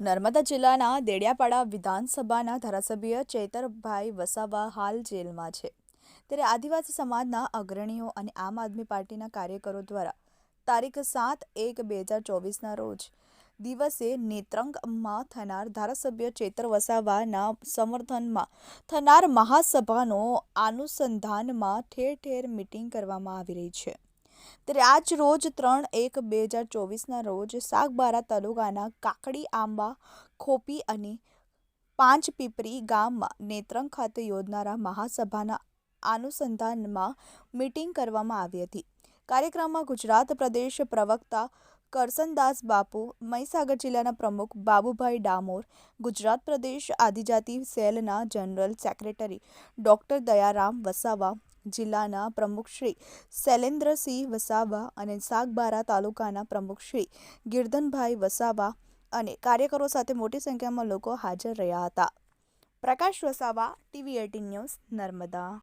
નર્મદા જિલ્લાના દેડિયાપાડા વિધાનસભાના ધારાસભ્ય ચૈતરભાઈ વસાવા હાલ જેલમાં છે. ત્યારે આદિવાસી સમાજના અગ્રણીઓ અને આમ આદમી પાર્ટીના કાર્યકરો દ્વારા તારીખ 7/1/2024ના રોજ દિવસે નેત્રંગમાં થનાર ધારાસભ્ય ચૈતર વસાવાના સમર્થનમાં થનાર મહાસભાનો અનુસંધાનમાં ઠેર ઠેર મિટિંગ કરવામાં આવી રહી છે. ત્યારે આજ રોજ 3/1/2024ના રોજ સાગબારા તાલુકાના કાકડી આંબા ખોપી અને પાંચપીપરી ગામમાં નેત્રંગ ખાતે યોજાનારા મહાસભાના અનુસંધાનમાં મિટિંગ કરવામાં આવી હતી. કાર્યક્રમમાં ગુજરાત પ્રદેશ પ્રવક્તા કરસનદાસ બાપુ, મહીસાગર જિલ્લાના પ્રમુખ બાબુભાઈ ડામોર, ગુજરાત પ્રદેશ આદિજાતિ સેલના general secretary doctor Dayaram Vasava, જિલ્લાના પ્રમુખ શ્રી શૈલેન્દ્રસિંહ વસાવા અને સાગબારા તાલુકાના પ્રમુખ શ્રી ગિરધનભાઈ વસાવા અને કાર્યકરો સાથે મોટી સંખ્યામાં લોકો હાજર રહ્યા હતા. પ્રકાશ વસાવા, TV18 ન્યૂઝ, નર્મદા.